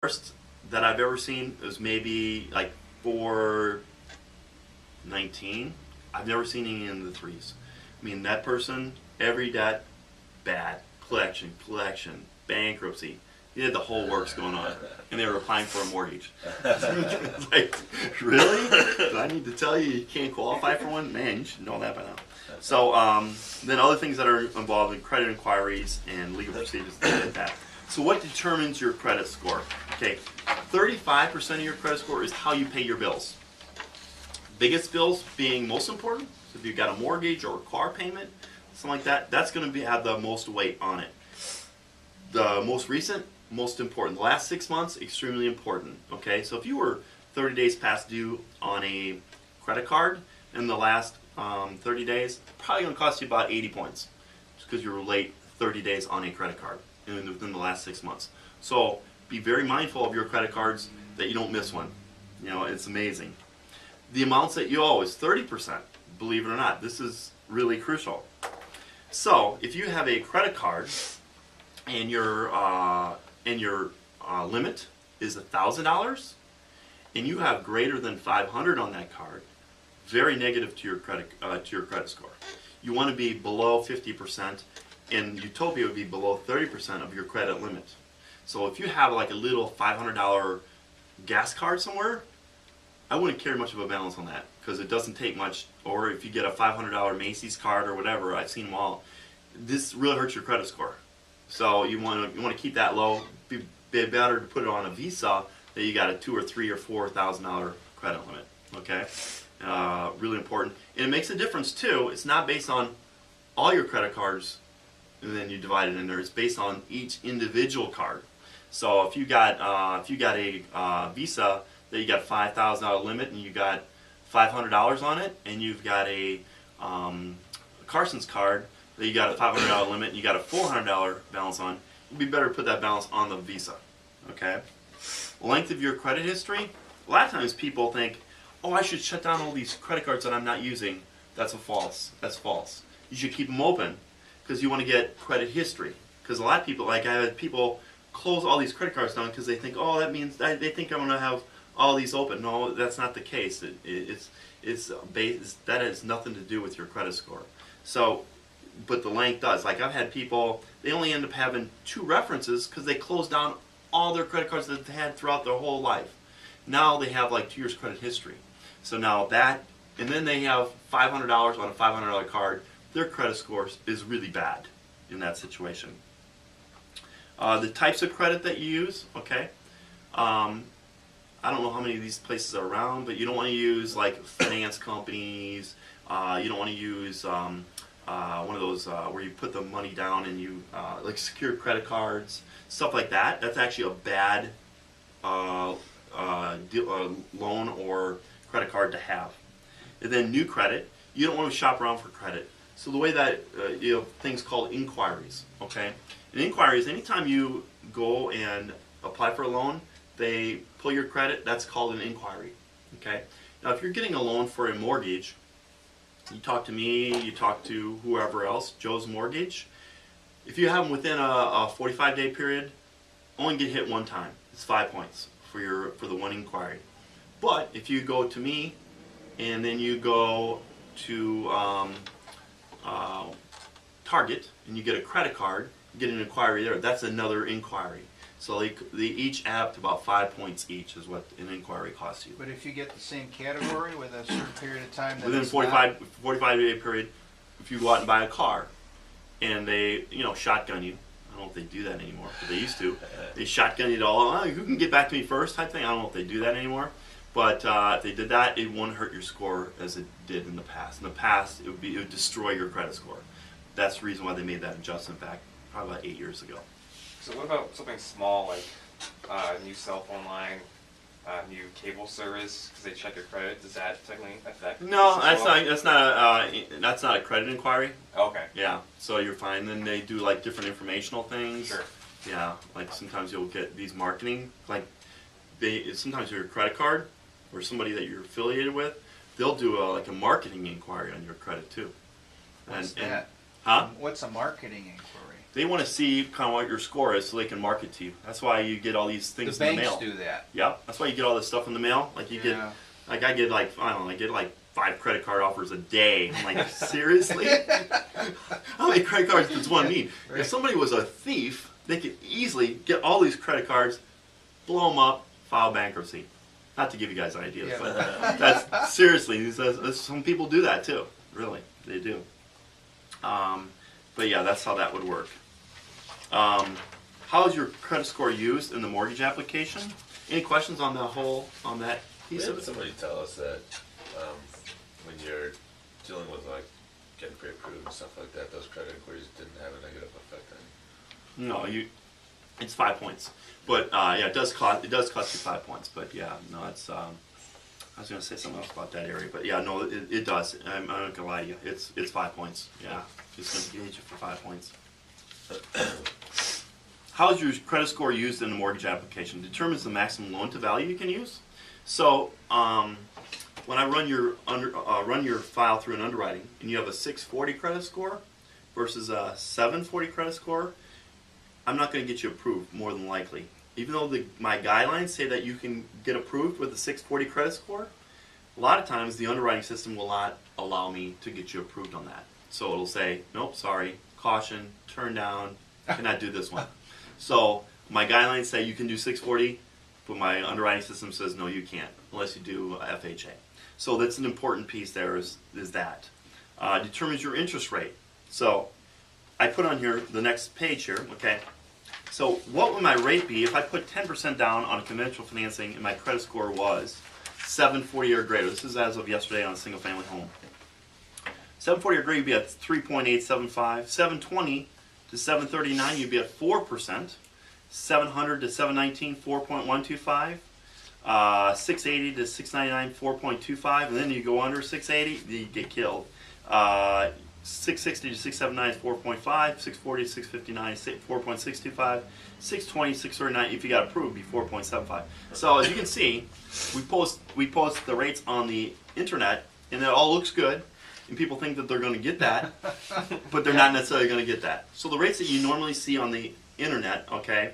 worst that I've ever seen is maybe like 419. I've never seen any in the threes. I mean, that person, every debt, bad. Collection, bankruptcy. They had the whole works going on, and they were applying for a mortgage. It's like, really? Do I need to tell you you can't qualify for one? Man, you should know that by now. So then other things that are involved in credit inquiries and legal procedures, things like that. So what determines your credit score? Okay, 35% of your credit score is how you pay your bills. Biggest bills being most important. So if you've got a mortgage or a car payment, something like that, that's going to have the most weight on it. The most recent, most important. The last 6 months, extremely important. Okay, so if you were 30 days past due on a credit card in the last 30 days, probably going to cost you about 80 points just because you were late 30 days on a credit card within the last 6 months. So be very mindful of your credit cards that you don't miss one. You know, it's amazing. The amounts that you owe is 30%, believe it or not. This is really crucial. So if you have a credit card and your limit is $1,000 and you have greater than 500 on that card, very negative to your credit score. You want to be below 50%, and Utopia would be below 30% of your credit limit. So if you have like a little $500 gas card somewhere, I wouldn't carry much of a balance on that because it doesn't take much. Or if you get a $500 Macy's card or whatever, I've seen them all. This really hurts your credit score. So you want to keep that low. Be better to put it on a Visa that you got a $2,000 or $3,000 or $4,000 credit limit. Okay, really important. And it makes a difference too. It's not based on all your credit cards and then you divide it in there. It's based on each individual card. So if you got a Visa that you got $5,000 limit and you got $500 on it, and you've got a Carson's card that you got a $500 limit and you got a $400 balance on, it'd be better to put that balance on the Visa. Okay. Length of your credit history. A lot of times people think, oh, I should shut down all these credit cards that I'm not using. That's false. That's false. You should keep them open because you want to get credit history. Because a lot of people, like I had people close all these credit cards down because they think, oh, that means they think I'm going to have all these open. No, that's not the case. That has nothing to do with your credit score. So, but the length does. Like I've had people, they only end up having 2 references because they closed down all their credit cards that they had throughout their whole life. Now they have like 2 years credit history. So now that, and then they have $500 on a $500 card. Their credit score is really bad in that situation. The types of credit that you use, okay. I don't know how many of these places are around, but you don't want to use like finance companies. You don't want to use one of those where you put the money down and you like secured credit cards, stuff like that. That's actually a bad loan or credit card to have. And then new credit, you don't want to shop around for credit. So the way that you have things called inquiries, okay? An inquiry is anytime you go and apply for a loan, they pull your credit, that's called an inquiry, okay? Now if you're getting a loan for a mortgage, you talk to me, you talk to whoever else, Joe's Mortgage. If you have them within a 45-day period, only get hit one time. It's 5 points for the one inquiry. But if you go to me and then you go to Target and you get a credit card, you get an inquiry there, that's another inquiry. So they each add up to about 5 points each is what an inquiry costs you. But if you get the same category with a certain period of time, that within 45-day period, if you go out and buy a car and they shotgun you, I don't know if they do that anymore, but they used to. They shotgun you to all, who can get back to me first type thing. I don't know if they do that anymore. But if they did that, it wouldn't hurt your score as it did in the past. In the past, it would destroy your credit score. That's the reason why they made that adjustment back probably about 8 years ago. So what about something small like new cell phone line, new cable service? Because they check your credit. Does that technically affect? No, this that's not a credit inquiry. Okay. Yeah, so you're fine. Then they do like different informational things. Sure. Yeah, like sometimes you'll get these marketing, like sometimes your credit card or somebody that you're affiliated with, they'll do like a marketing inquiry on your credit too. What's that? Huh? What's a marketing inquiry? They want to see kind of what your score is so they can market to you. That's why you get all these The things in the banks mail. do that. Yep. That's why you get all this stuff in the mail. Like you get, Yeah. like I get like, I don't know, I get like 5 credit card offers a day. I'm like, seriously? How many credit cards does one need? Right. If somebody was a thief, they could easily get all these credit cards, blow them up, file bankruptcy. Not to give you guys ideas, Yeah. but that's seriously, some people do that too. Really, they do. But yeah, that's how that would work. How is your credit score used in the mortgage application? Any questions on that We piece of had it? somebody tell us that when you're dealing with like getting pre-approved and stuff like that, those credit inquiries didn't have a negative effect on you. No, it's 5 points. But yeah, it does cost you 5 points. But yeah, no, it's I was gonna say something else about that area, but yeah, no, it does. I'm not gonna lie to you. It's 5 points. Yeah, just gonna gauge you for 5 points. How is your credit score used in the mortgage application? Determines the maximum loan to value you can use. So when I run your file through an underwriting, and you have a 640 credit score versus a 740 credit score, I'm not going to get you approved more than likely. Even though my guidelines say that you can get approved with a 640 credit score, a lot of times the underwriting system will not allow me to get you approved on that. So it'll say, nope, sorry, caution, turn down, cannot do this one. So my guidelines say you can do 640, but my underwriting system says no, you can't, unless you do FHA. So that's an important piece there is that. Determines your interest rate. So I put on here the next page here, okay? So what would my rate be if I put 10% down on a conventional financing and my credit score was 740 or greater? This is as of yesterday on a single family home. 740 or greater, you'd be at 3.875. 720 to 739, you'd be at 4%. 700 to 719, 4.125. 680 to 699, 4.25. And then you go under 680, you get killed. 660 to 679 is 4.5, 640 to 659 is 4.625, 620, 639 if you got approved, be 4.75. So as you can see, we post the rates on the internet, and it all looks good, and people think that they're going to get that, but they're not necessarily going to get that. So the rates that you normally see on the internet, okay,